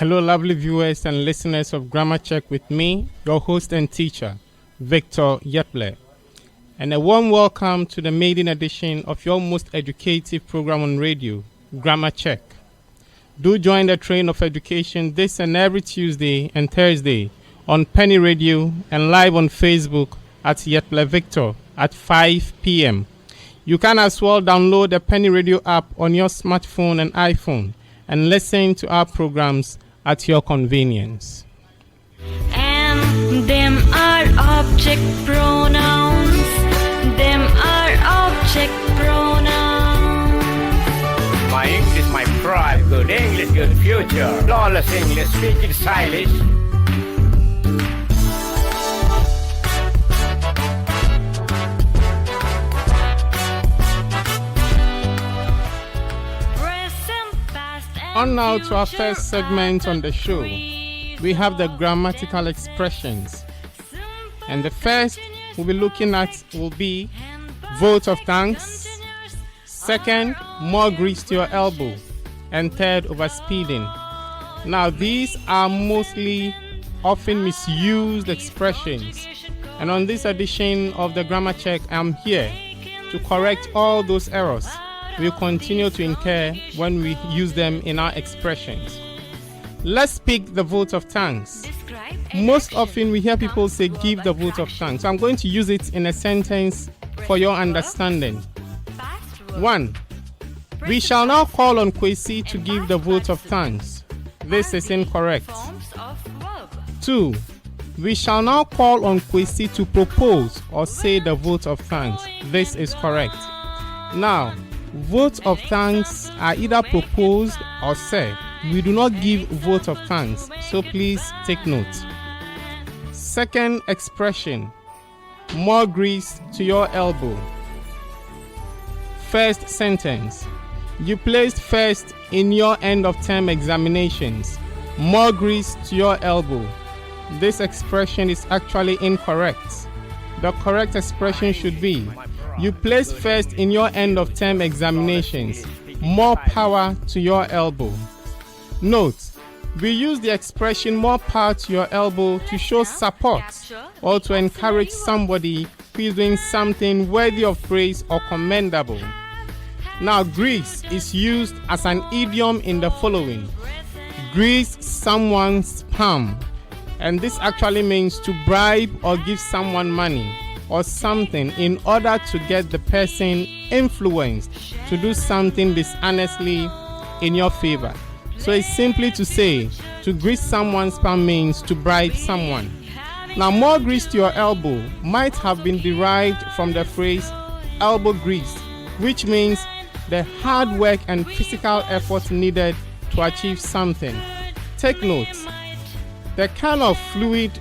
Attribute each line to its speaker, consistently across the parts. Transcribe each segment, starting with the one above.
Speaker 1: Hello, lovely viewers and listeners of Grammar Check with me, your host and teacher, Victor Yetle. And a warm welcome to the maiden edition of your most educative program on radio, Grammar Check. Do join the train of education this and every Tuesday and Thursday on Penny Radio and live on Facebook at Yetle Victor at 5 p.m. You can as well download the Penny Radio app on your smartphone and iPhone and listen to our programs at your convenience.
Speaker 2: And them are object pronouns. Them are object pronouns.
Speaker 3: My English, my pride. Good English, good future. Flawless English, speaking stylish.
Speaker 1: On now to our first segment on the show. We have the grammatical expressions. And the first we'll be looking at will be vote of thanks. Second, more grease to your elbow. And third, overspeeding. Now these are mostly often misused expressions. And on this edition of the Grammar Check, I'm here to correct all those errors we'll continue to incur when we use them in our expressions. Let's pick the vote of thanks. Most often we hear people say give the vote of thanks. So I'm going to use it in a sentence for your understanding. 1. We shall now call on Kwesi to give the vote of thanks. This is incorrect. 2. We shall now call on Kwesi to propose or say the vote of thanks. This is correct. Now, votes of thanks are either proposed or said. We do not give vote of thanks, so please take note. Second expression, more grease to your elbow. First sentence, you placed first in your end of term examinations. More grease to your elbow. This expression is actually incorrect. The correct expression should be, you placed first in your end of term examinations. More power to your elbow. Note, we use the expression more power to your elbow to show support or to encourage somebody who is doing something worthy of praise or commendable. Now, grease is used as an idiom in the following. Grease someone's palm. And this actually means to bribe or give someone money or something in order to get the person influenced to do something dishonestly in your favor. So it's simply to say, to grease someone's palm means to bribe someone. Now, more grease to your elbow might have been derived from the phrase elbow grease, which means the hard work and physical effort needed to achieve something. Take note, the kind of fluid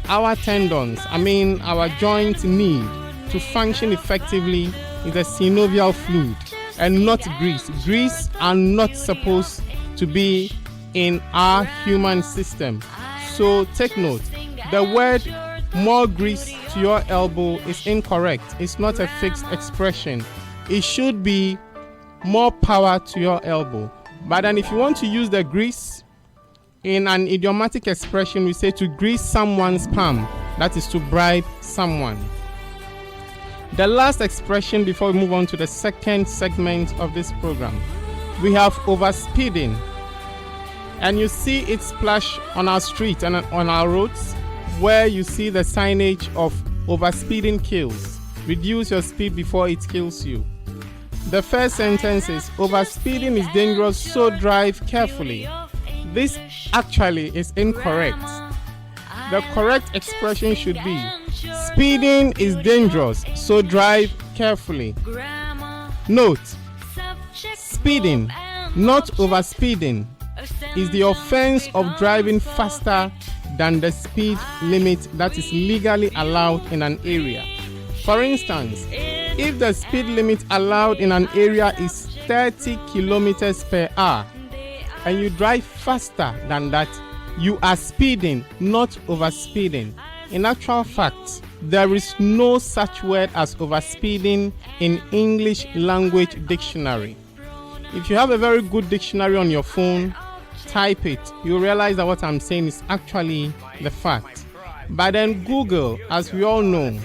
Speaker 1: our tendons, our joints need to function effectively is a synovial fluid and not grease. Grease are not supposed to be in our human system. So take note, the word more grease to your elbow is incorrect. It's not a fixed expression. It should be more power to your elbow. But then if you want to use the grease in an idiomatic expression, we say to grease someone's palm. That is to bribe someone. The last expression before we move on to the second segment of this program, we have overspeeding. And you see it splash on our street and on our roads where you see the signage of overspeeding kills. Reduce your speed before it kills you. The first sentence is overspeeding is dangerous, so drive carefully. This actually is incorrect. The correct expression should be, speeding is dangerous, so drive carefully. Note, speeding, not overspeeding, is the offense of driving faster than the speed limit that is legally allowed in an area. For instance, if the speed limit allowed in an area is 30 kilometers per hour, and you drive faster than that, you are speeding, not overspeeding. In actual fact, there is no such word as overspeeding in English language dictionary. If you have a very good dictionary on your phone, type it, you realize that what I'm saying is actually the fact. But then Google, as we all know,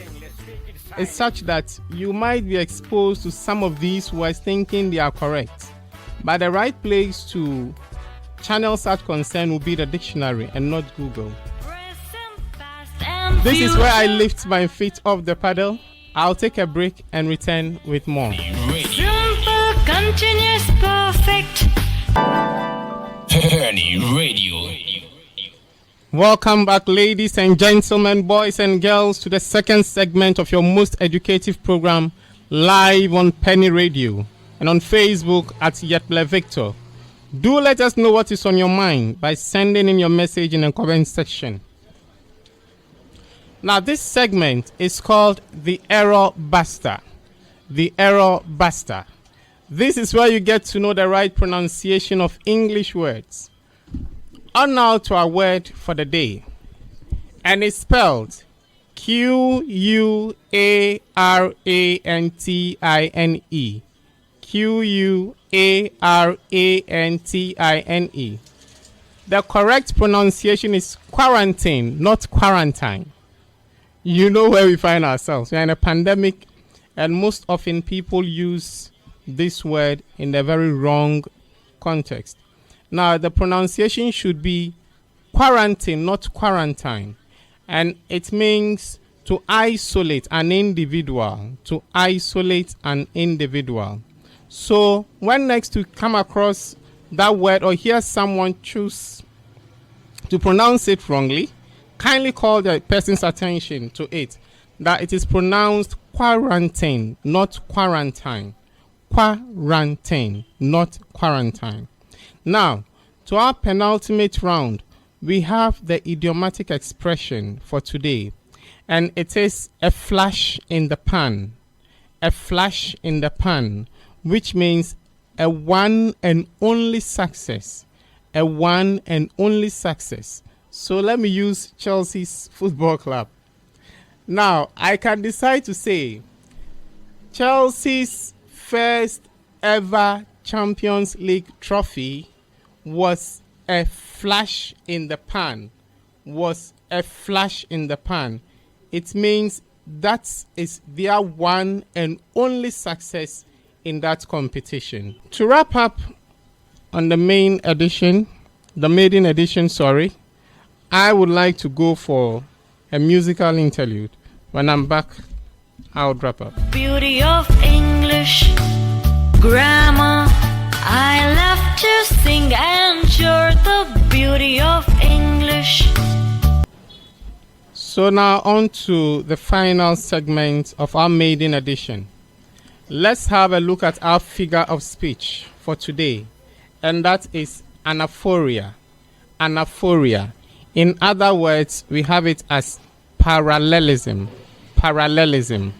Speaker 1: is such that you might be exposed to some of these words thinking they are correct. But the right place to channel such concern will be the dictionary and not Google. This is where I lift my feet off the paddle. I'll take a break and return with more.
Speaker 2: Simple, continuous, perfect.
Speaker 4: Penny Radio.
Speaker 1: Welcome back, ladies and gentlemen, boys and girls, to the second segment of your most educative program, live on Penny Radio and on Facebook at Yetle Victor. Do let us know what is on your mind by sending in your message in the comment section. Now, this segment is called the Error Buster. The Error Buster. This is where you get to know the right pronunciation of English words. On now to our word for the day. And it's spelled Quarantine. Quarantine. The correct pronunciation is quarantine, not quarantine. You know where we find ourselves. We are in a pandemic, and most often people use this word in the very wrong context. Now, the pronunciation should be quarantine, not quarantine. And it means to isolate an individual. To isolate an individual. So, when next you come across that word or hear someone choose to pronounce it wrongly, kindly call the person's attention to it, that it is pronounced quarantine, not quarantine. Quarantine, not quarantine. Now, to our penultimate round, we have the idiomatic expression for today, and it is a flash in the pan. A flash in the pan, which means a one and only success. A one and only success. So let me use Chelsea's football club. Now, I can decide to say Chelsea's first ever Champions League trophy was a flash in the pan. Was a flash in the pan. It means that is their one and only success in that competition. To wrap up on the maiden edition, I would like to go for a musical interlude. When I'm back, I'll wrap up.
Speaker 2: Beauty of English grammar. I love to sing and share the beauty of English.
Speaker 1: So now on to the final segment of our maiden edition. Let's have a look at our figure of speech for today, and that is anaphoria. Anaphoria. In other words, we have it as parallelism. Parallelism.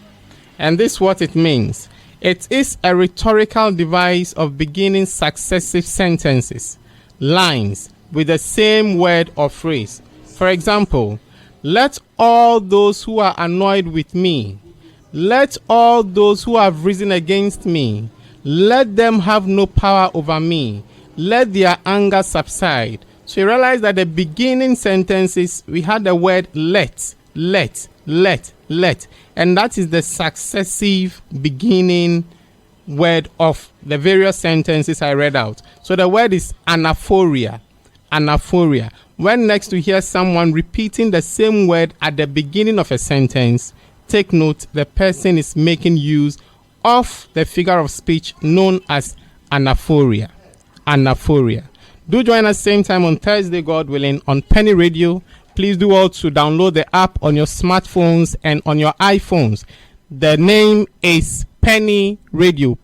Speaker 1: And this is what it means. It is a rhetorical device of beginning successive sentences, lines, with the same word or phrase. For example, let all those who are annoyed with me, let all those who have risen against me, let them have no power over me, let their anger subside. So you realize that the beginning sentences, we had the word let, and that is the successive beginning word of the various sentences I read out. So the word is anaphoria. Anaphoria. When next you hear someone repeating the same word at the beginning of a sentence, take note the person is making use of the figure of speech known as anaphoria. Anaphoria. Do join us same time on Thursday, God willing, on Penny Radio. Please do also download the app on your smartphones and on your iPhones. The name is Penny Radio.